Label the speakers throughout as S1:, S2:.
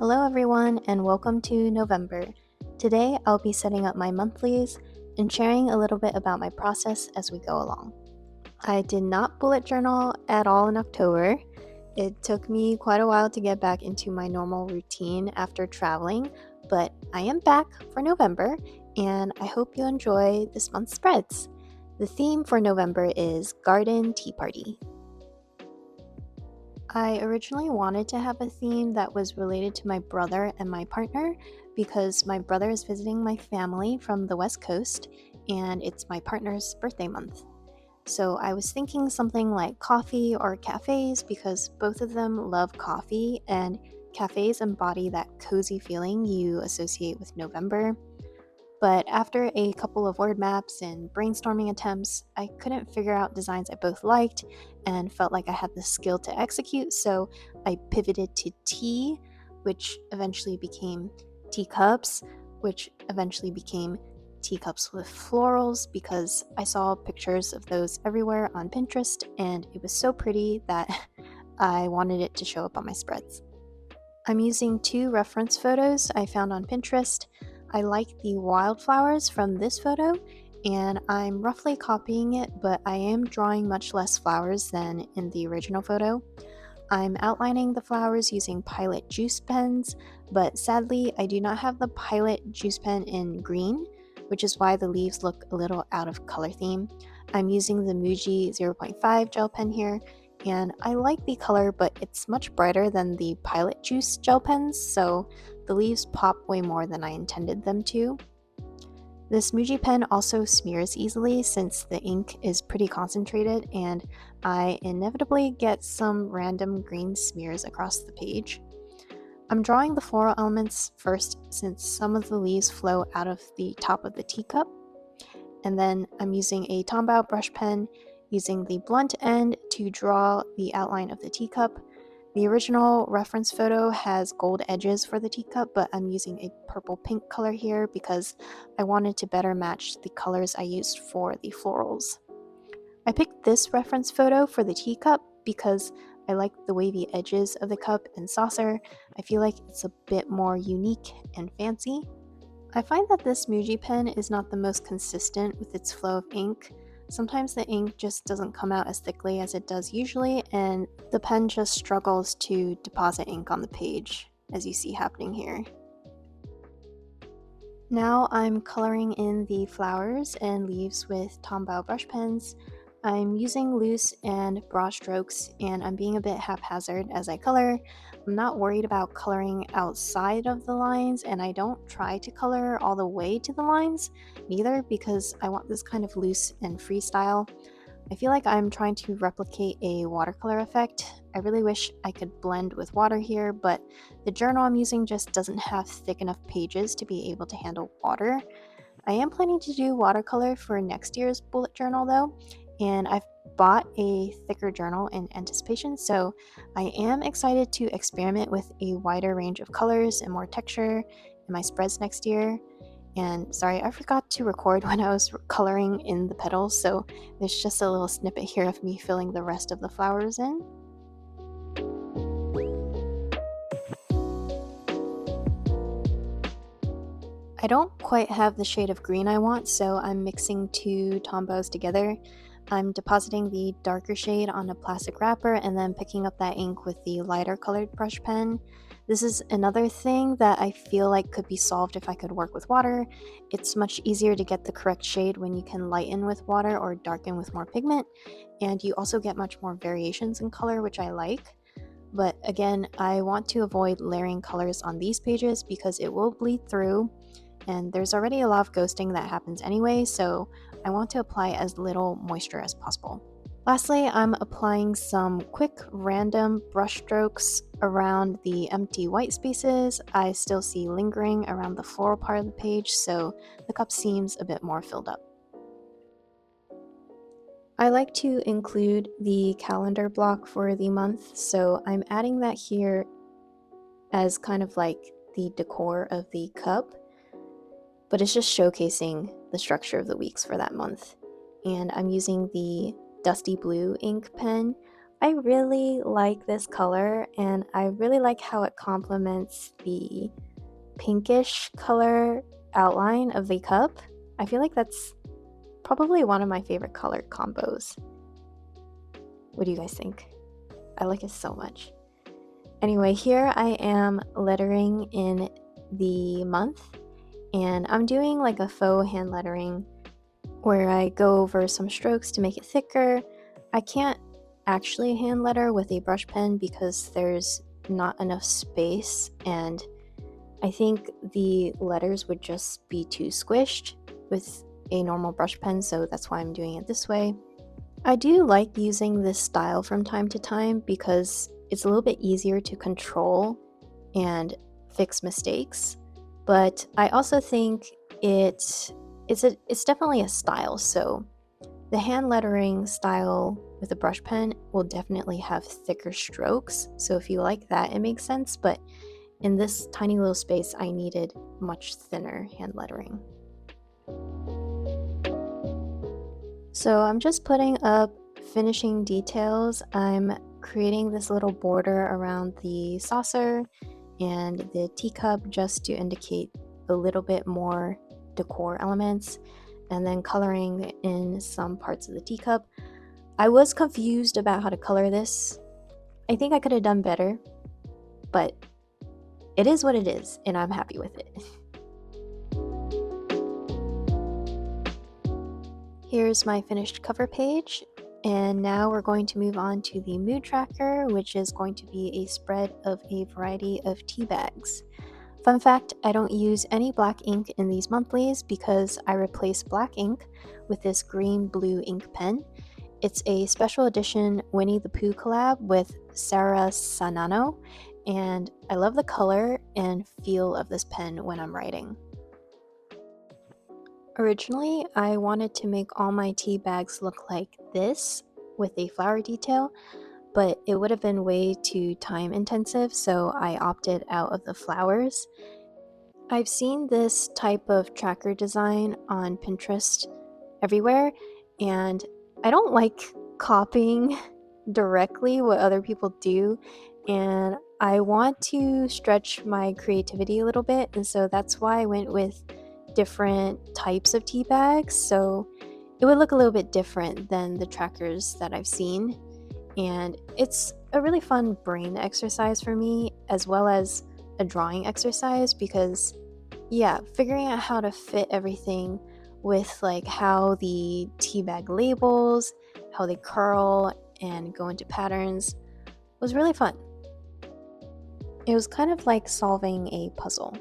S1: Hello everyone and welcome to November. Today I'll be setting up my monthlies and sharing a little bit about my process as we go along. I did not bullet journal at all in October. It took me quite a while to get back into my normal routine after traveling, but I am back for November and I hope you enjoy this month's spreads. The theme for November is Garden Tea Party. I originally wanted to have a theme that was related to my brother and my partner because my brother is visiting my family from the West Coast and it's my partner's birthday month. So I was thinking something like coffee or cafes because both of them love coffee and cafes embody that cozy feeling you associate with November. But after a couple of word maps and brainstorming attempts, I couldn't figure out designs I both liked and felt like I had the skill to execute, so I pivoted to tea, which eventually became teacups, which eventually became teacups with florals because I saw pictures of those everywhere on Pinterest and it was so pretty that I wanted it to show up on my spreads. I'm using two reference photos I found on Pinterest. I like the wildflowers from this photo, and I'm roughly copying it, but I am drawing much less flowers than in the original photo. I'm outlining the flowers using Pilot juice pens, but sadly, I do not have the Pilot juice pen in green, which is why the leaves look a little out of color theme. I'm using the Muji 0.5 gel pen here, and I like the color, but it's much brighter than the Pilot juice gel pens, so the leaves pop way more than I intended them to. This Muji pen also smears easily since the ink is pretty concentrated and I inevitably get some random green smears across the page. I'm drawing the floral elements first since some of the leaves flow out of the top of the teacup, and then I'm using a tombow brush pen using the blunt end to draw the outline of the teacup. The original reference photo has gold edges for the teacup, but I'm using a purple pink color here because I wanted to better match the colors I used for the florals. I picked this reference photo for the teacup because I like the wavy edges of the cup and saucer. I feel like it's a bit more unique and fancy. I find that this Muji pen is not the most consistent with its flow of ink. Sometimes the ink just doesn't come out as thickly as it does usually, and the pen just struggles to deposit ink on the page, as you see happening here. Now I'm coloring in the flowers and leaves with tombow brush pens. I'm using loose and broad strokes and I'm being a bit haphazard as I color. I'm not worried about coloring outside of the lines and I don't try to color all the way to the lines neither because I want this kind of loose and freestyle. I feel like I'm trying to replicate a watercolor effect. I really wish I could blend with water here, but the journal I'm using just doesn't have thick enough pages to be able to handle water. I am planning to do watercolor for next year's bullet journal though, and I've bought a thicker journal in anticipation, so I am excited to experiment with a wider range of colors and more texture in my spreads next year. And sorry, I forgot to record when I was coloring in the petals, so there's just a little snippet here of me filling the rest of the flowers in. I don't quite have the shade of green I want, so I'm mixing two tombows together. I'm depositing the darker shade on a plastic wrapper and then picking up that ink with the lighter colored brush pen. This is another thing that I feel like could be solved if I could work with water. It's much easier to get the correct shade when you can lighten with water or darken with more pigment, and you also get much more variations in color, which I like. But again, I want to avoid layering colors on these pages because it will bleed through and there's already a lot of ghosting that happens anyway, so I want to apply as little moisture as possible. Lastly, I'm applying some quick random brush strokes around the empty white spaces I still see lingering around the floral part of the page, so the cup seems a bit more filled up. I like to include the calendar block for the month, so I'm adding that here as kind of like the decor of the cup, but it's just showcasing the structure of the weeks for that month. And I'm using the dusty blue ink pen. I really like this color, and I really like how it complements the pinkish color outline of the cup. I feel like that's probably one of my favorite color combos. What do you guys think? I like it so much. Anyway, here I am lettering in the month, and I'm doing like a faux hand lettering where I go over some strokes to make it thicker. I can't actually hand letter with a brush pen because there's not enough space, and I think the letters would just be too squished with a normal brush pen, so that's why I'm doing it this way. I do like using this style from time to time because it's a little bit easier to control and fix mistakes, but I also think it's definitely a style. So the hand lettering style with a brush pen will definitely have thicker strokes. So if you like that, it makes sense, but in this tiny little space, I needed much thinner hand lettering. So I'm just putting up finishing details. I'm creating this little border around the saucer and the teacup just to indicate a little bit more decor elements, and then coloring in some parts of the teacup. I was confused about how to color this. I think I could have done better, but it is what it is, and I'm happy with it. Here's my finished cover page, and now we're going to move on to the mood tracker, which is going to be a spread of a variety of tea bags. Fun fact, I don't use any black ink in these monthlies because I replace black ink with this green-blue ink pen. It's a special edition Winnie the Pooh collab with Sarasanano, and I love the color and feel of this pen when I'm writing. Originally, I wanted to make all my tea bags look like this with a flower detail, but it would have been way too time intensive, so I opted out of the flowers. I've seen this type of tracker design on Pinterest everywhere, and I don't like copying directly what other people do, and I want to stretch my creativity a little bit, and so that's why I went with different types of tea bags, so it would look a little bit different than the trackers that I've seen. And it's a really fun brain exercise for me, as well as a drawing exercise, because yeah, figuring out how to fit everything with like how the tea bag labels, how they curl and go into patterns was really fun. It was kind of like solving a puzzle.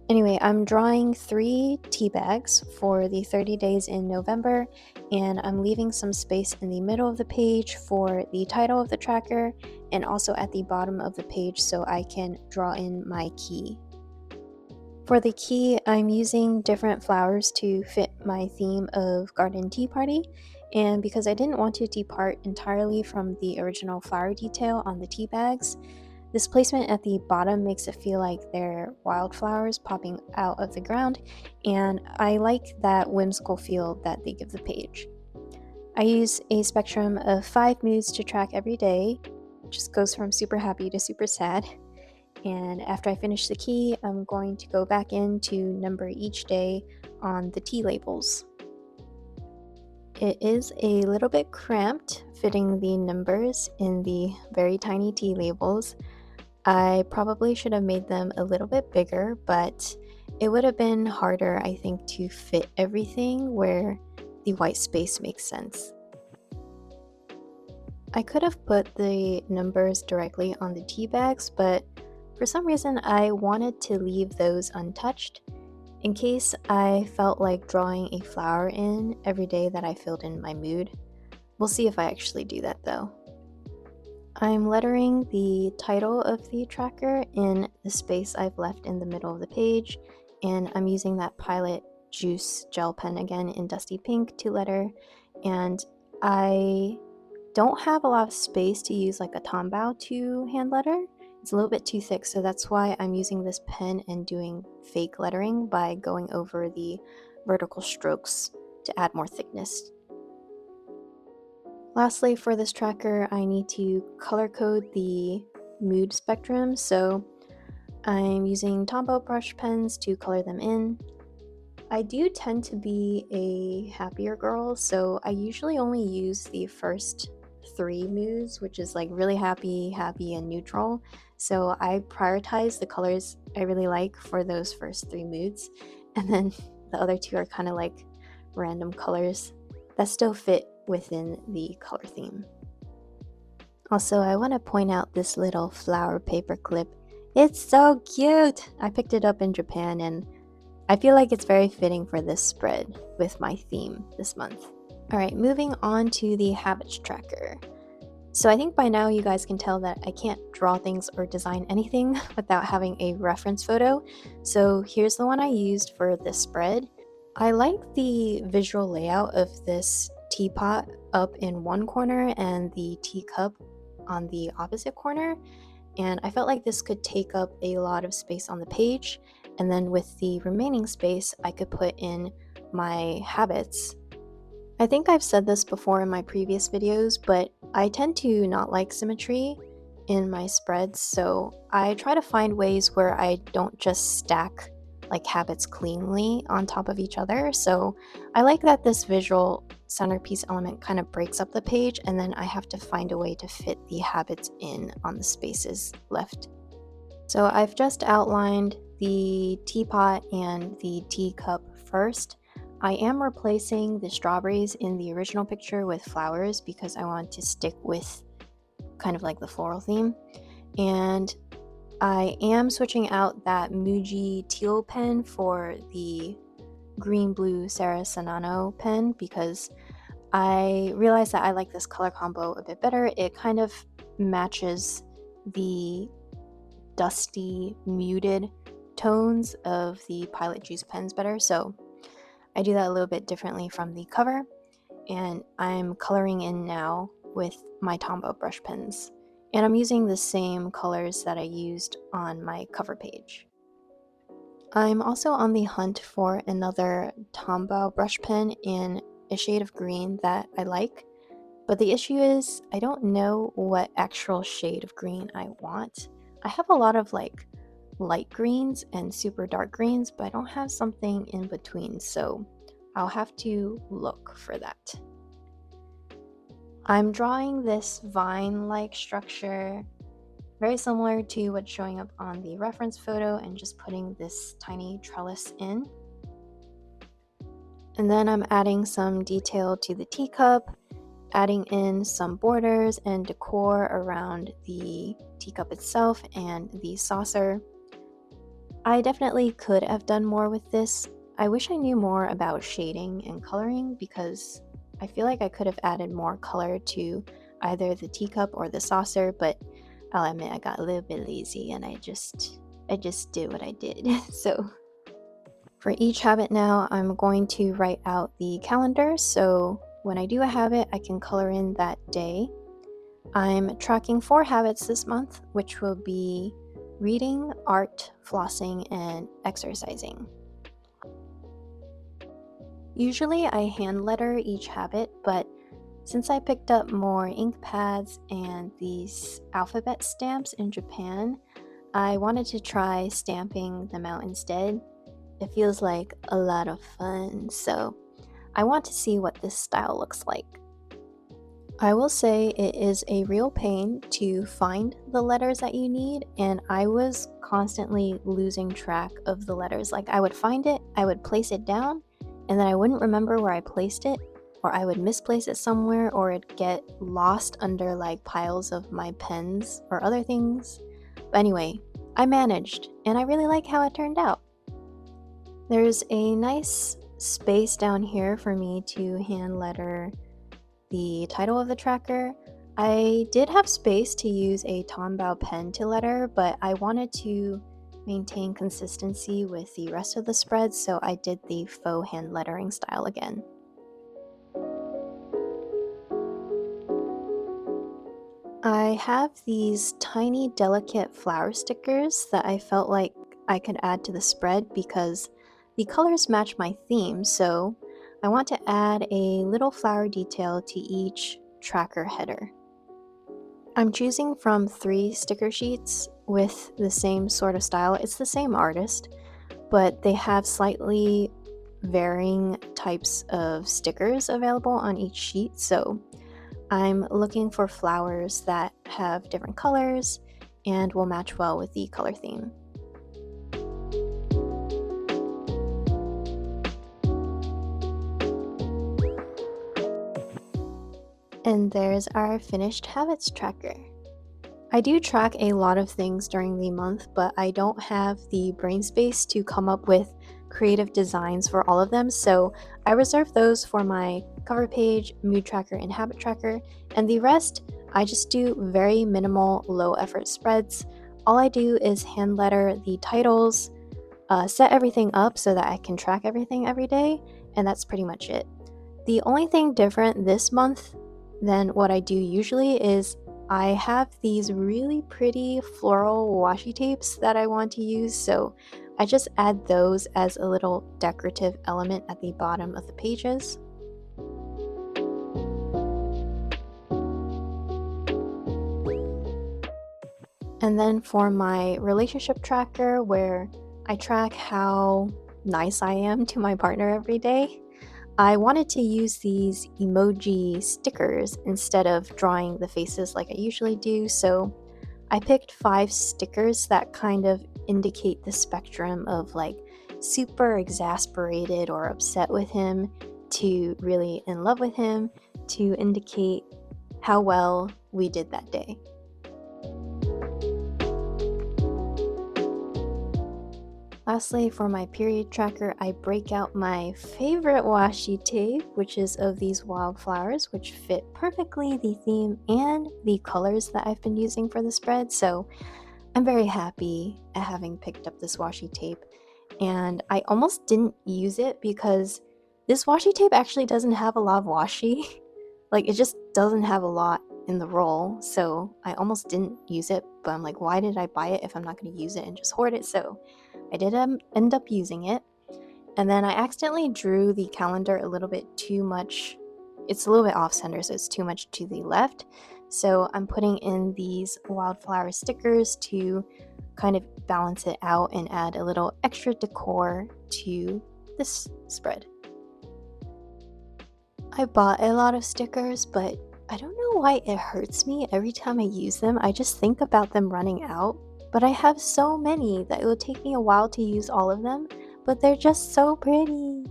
S1: Anyway, I'm drawing 3 tea bags for the 30 days in November, and I'm leaving some space in the middle of the page for the title of the tracker and also at the bottom of the page so I can draw in my key. For the key, I'm using different flowers to fit my theme of garden tea party, and because I didn't want to depart entirely from the original flower detail on the tea bags, this placement at the bottom makes it feel like they're wildflowers popping out of the ground, and I like that whimsical feel that they give the page. I use a spectrum of 5 moods to track every day, just goes from super happy to super sad. And after I finish the key, I'm going to go back in to number each day on the tea labels. It is a little bit cramped fitting the numbers in the very tiny tea labels. I probably should have made them a little bit bigger, but it would have been harder, I think, to fit everything where the white space makes sense. I could have put the numbers directly on the tea bags, but for some reason I wanted to leave those untouched in case I felt like drawing a flower in every day that I filled in my mood. We'll see if I actually do that though. I'm lettering the title of the tracker in the space I've left in the middle of the page, and I'm using that Pilot Juice gel pen again in Dusty Pink to letter, and I don't have a lot of space to use like a tombow to hand letter. It's a little bit too thick, so that's why I'm using this pen and doing fake lettering by going over the vertical strokes to add more thickness. Lastly, for this tracker, I need to color code the mood spectrum, so I'm using tombow brush pens to color them in. I do tend to be a happier girl, so I usually only use the first three moods, which is like really happy, happy, and neutral. So I prioritize the colors I really like for those first three moods, and then the other two are kind of like random colors that still fit within the color theme. Also, I want to point out this little flower paper clip. It's so cute! I picked it up in Japan and I feel like it's very fitting for this spread with my theme this month. Alright, moving on to the habits tracker. So I think by now you guys can tell that I can't draw things or design anything without having a reference photo. So here's the one I used for this spread. I like the visual layout of this teapot up in one corner and the teacup on the opposite corner, and I felt like this could take up a lot of space on the page, and then with the remaining space I could put in my habits. I think I've said this before in my previous videos, but I tend to not like symmetry in my spreads, so I try to find ways where I don't just stack like habits cleanly on top of each other. So I like that this visual centerpiece element kind of breaks up the page, and then I have to find a way to fit the habits in on the spaces left. So I've just outlined the teapot and the teacup first. I am replacing the strawberries in the original picture with flowers because I want to stick with kind of like the floral theme. And I am switching out that Muji teal pen for the green blue sarasanano pen because I realized that I like this color combo a bit better. It kind of matches the dusty, muted tones of the Pilot Juice pens better, so I do that a little bit differently from the cover, and I'm coloring in now with my tombow brush pens. And I'm using the same colors that I used on my cover page. I'm also on the hunt for another tombow brush pen in a shade of green that I like, but the issue is I don't know what actual shade of green I want. I have a lot of like light greens and super dark greens, but I don't have something in between, so I'll have to look for that. I'm drawing this vine-like structure, very similar to what's showing up on the reference photo, and just putting this tiny trellis in. And then I'm adding some detail to the teacup, adding in some borders and decor around the teacup itself and the saucer. I definitely could have done more with this. I wish I knew more about shading and coloring because I feel like I could have added more color to either the teacup or the saucer, but I'll admit I got a little bit lazy and I just did what I did. So for each habit now, I'm going to write out the calendar, so when I do a habit, I can color in that day. I'm tracking 4 habits this month, which will be reading, art, flossing, and exercising. Usually I hand letter each habit, but since I picked up more ink pads and these alphabet stamps in Japan, I wanted to try stamping them out instead. It feels like a lot of fun, so I want to see what this style looks like. I will say it is a real pain to find the letters that you need, and I was constantly losing track of the letters. Like I would find it, I would place it down, and then I wouldn't remember where I placed it, or I would misplace it somewhere, or it'd get lost under like piles of my pens or other things. But anyway, I managed, and I really like how it turned out. There's a nice space down here for me to hand letter the title of the tracker. I did have space to use a tombow pen to letter, but I wanted to maintain consistency with the rest of the spread, so I did the faux hand lettering style again. I have these tiny delicate flower stickers that I felt like I could add to the spread because the colors match my theme, so I want to add a little flower detail to each tracker header. I'm choosing from 3 sticker sheets with the same sort of style. It's the same artist, but they have slightly varying types of stickers available on each sheet. So I'm looking for flowers that have different colors and will match well with the color theme. And there's our finished habits tracker. I do track a lot of things during the month, but I don't have the brain space to come up with creative designs for all of them, so I reserve those for my cover page, mood tracker, and habit tracker, and the rest I just do very minimal, low effort spreads. All I do is hand letter the titles, set everything up so that I can track everything every day, and that's pretty much it. The only thing different this month than what I do usually is I have these really pretty floral washi tapes that I want to use, so I just add those as a little decorative element at the bottom of the pages. And then for my relationship tracker, where I track how nice I am to my partner every day, I wanted to use these emoji stickers instead of drawing the faces like I usually do, so I picked 5 stickers that kind of indicate the spectrum of like super exasperated or upset with him to really in love with him to indicate how well we did that day. Lastly, for my period tracker, I break out my favorite washi tape, which is of these wildflowers, which fit perfectly the theme and the colors that I've been using for the spread. So I'm very happy at having picked up this washi tape. And I almost didn't use it because this washi tape actually doesn't have a lot of washi. Like, it just doesn't have a lot in the roll. So I almost didn't use it, but I'm like, why did I buy it if I'm not going to use it and just hoard it? So I did end up using it. And then I accidentally drew the calendar a little bit too much. It's a little bit off center, so it's too much to the left. So I'm putting in these wildflower stickers to kind of balance it out and add a little extra decor to this spread. I bought a lot of stickers, but I don't know why it hurts me every time I use them. I just think about them running out. But I have so many that it will take me a while to use all of them, but they're just so pretty.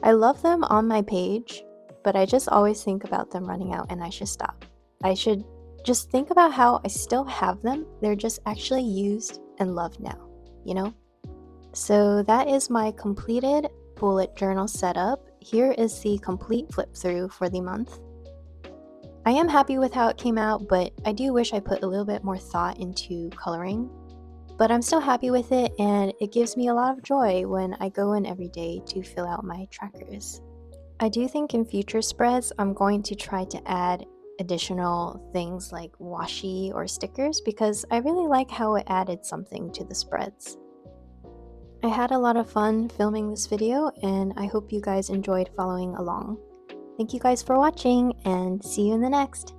S1: I love them on my page, but I just always think about them running out and I should stop. I should just think about how I still have them. They're just actually used and loved now, you know? So that is my completed bullet journal setup. Here is the complete flip through for the month. I am happy with how it came out, but I do wish I put a little bit more thought into coloring. But I'm still happy with it, and it gives me a lot of joy when I go in every day to fill out my trackers. I do think in future spreads, I'm going to try to add additional things like washi or stickers because I really like how it added something to the spreads. I had a lot of fun filming this video, and I hope you guys enjoyed following along. Thank you guys for watching, and see you in the next.